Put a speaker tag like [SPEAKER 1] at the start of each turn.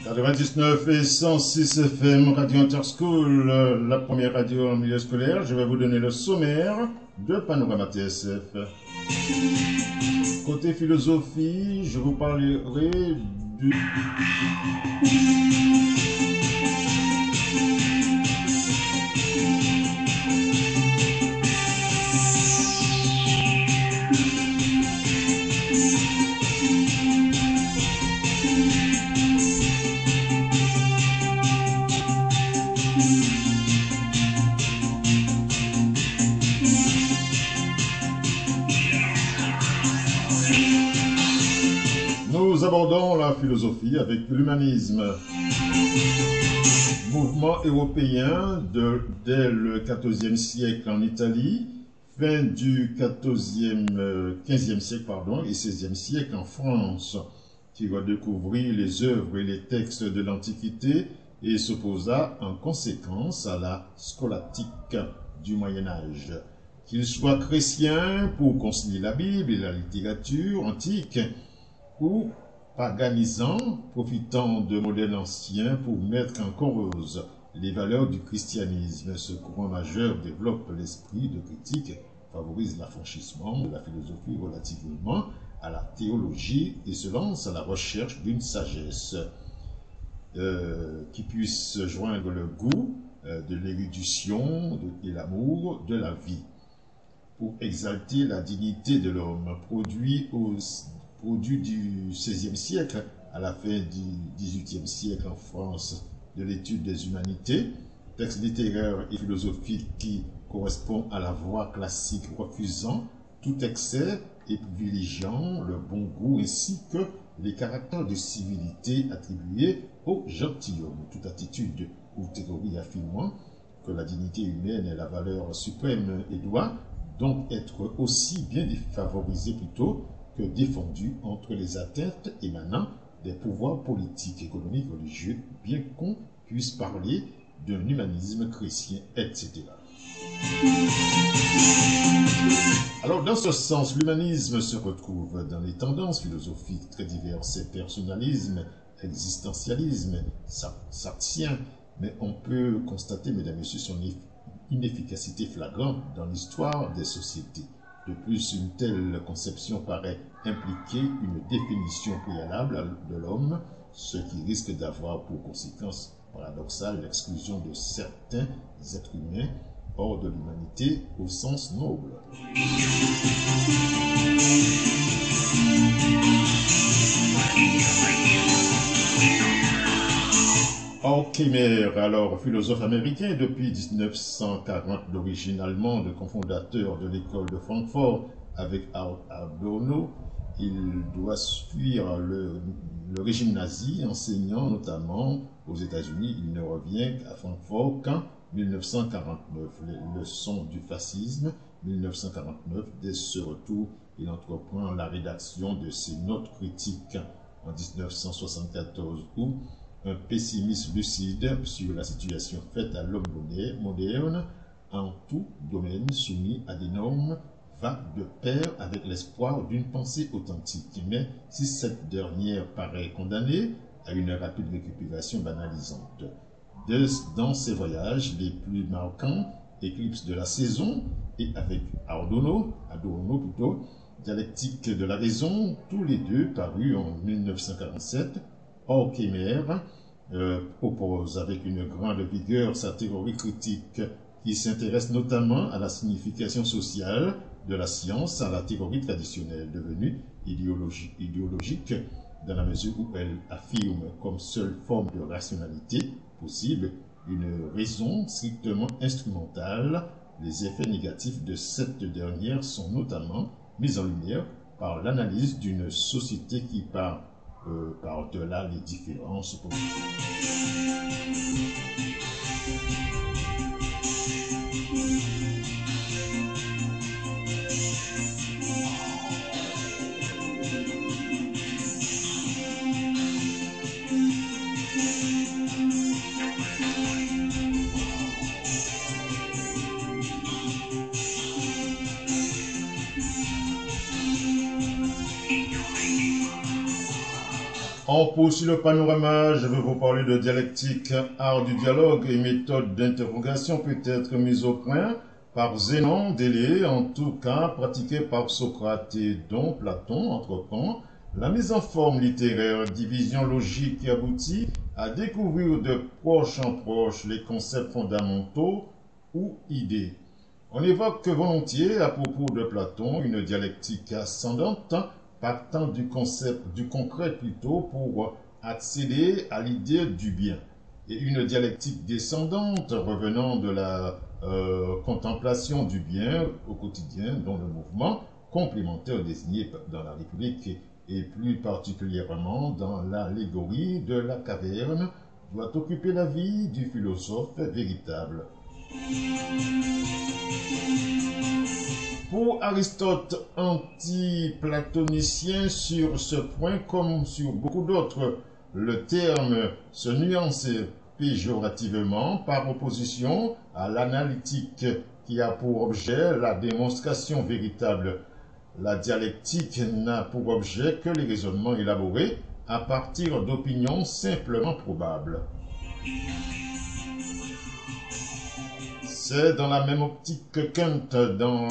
[SPEAKER 1] 99 et 106 FM, Radio Interschool, la première radio en milieu scolaire. Je vais vous donner le sommaire de Panorama TSF. Côté philosophie, je vous parlerai du... Nous abordons la philosophie avec l'humanisme. Mouvement européen dès le XIVe siècle en Italie, fin du XVe siècle et XVIe siècle en France, qui redécouvrit les œuvres et les textes de l'Antiquité et s'opposa en conséquence à la scolastique du Moyen-Âge. Qu'il soit chrétien pour concilier la Bible et la littérature antique, ou paganisant, profitant de modèles anciens pour mettre en cause les valeurs du christianisme. Ce courant majeur développe l'esprit de critique, favorise l'affranchissement de la philosophie relativement à la théologie et se lance à la recherche d'une sagesse qui puisse joindre le goût de l'érudition et l'amour de la vie, pour exalter la dignité de l'homme, produit du XVIe siècle à la fin du XVIIIe siècle en France de l'étude des humanités, texte littéraire et philosophique qui correspond à la voie classique, refusant tout excès et privilégiant le bon goût ainsi que les caractères de civilité attribués au gentilhomme, toute attitude ou théorie affirmant que la dignité humaine est la valeur suprême et doit donc être aussi bien favorisée plutôt que défendue entre les atteintes émanant des pouvoirs politiques, économiques, religieux, bien qu'on puisse parler d'un humanisme chrétien, etc. Alors, dans ce sens, l'humanisme se retrouve dans les tendances philosophiques très diverses, personnalisme, existentialisme, sartien, mais on peut constater, mesdames et messieurs, son inefficacité flagrante dans l'histoire des sociétés. De plus, une telle conception paraît impliquer une définition préalable de l'homme, ce qui risque d'avoir pour conséquence paradoxale l'exclusion de certains êtres humains hors de l'humanité au sens noble. Horkheimer, alors philosophe américain depuis 1940, d'origine allemande, cofondateur de l'école de Francfort avec Adorno, il doit fuir le régime nazi, enseignant notamment aux États-Unis. Il ne revient à Francfort qu'en 1949. Les leçons du fascisme, 1949. Dès ce retour, il entreprend la rédaction de ses notes critiques en 1974 où un pessimisme lucide sur la situation faite à l'homme moderne en tout domaine soumis à des normes va de pair avec l'espoir d'une pensée authentique. Mais si cette dernière paraît condamnée à une rapide récupération banalisante, dans ses voyages les plus marquants, Éclipse de la saison et avec Adorno plutôt, Dialectique de la raison, tous les deux parus en 1947, Horkheimer propose avec une grande vigueur sa théorie critique qui s'intéresse notamment à la signification sociale de la science, à la théorie traditionnelle devenue idéologique dans la mesure où elle affirme comme seule forme de rationalité possible une raison strictement instrumentale. Les effets négatifs de cette dernière sont notamment mis en lumière par l'analyse d'une société qui part par-delà les différences politiques. On poursuit le panorama, je vais vous parler de dialectique, art du dialogue et méthode d'interrogation peut-être mise au point par Zénon d'Élée, en tout cas pratiquée par Socrate et dont Platon entreprend la mise en forme littéraire, division logique qui aboutit à découvrir de proche en proche les concepts fondamentaux ou idées. On évoque volontiers à propos de Platon une dialectique ascendante, partant du concept, du concret plutôt, pour accéder à l'idée du bien. Et une dialectique descendante revenant de la contemplation du bien au quotidien, dont le mouvement complémentaire désigné dans la République et plus particulièrement dans l'allégorie de la caverne doit occuper la vie du philosophe véritable. Pour Aristote, anti-platonicien sur ce point comme sur beaucoup d'autres, le terme se nuance péjorativement par opposition à l'analytique qui a pour objet la démonstration véritable. La dialectique n'a pour objet que les raisonnements élaborés à partir d'opinions simplement probables. C'est dans la même optique que Kant dans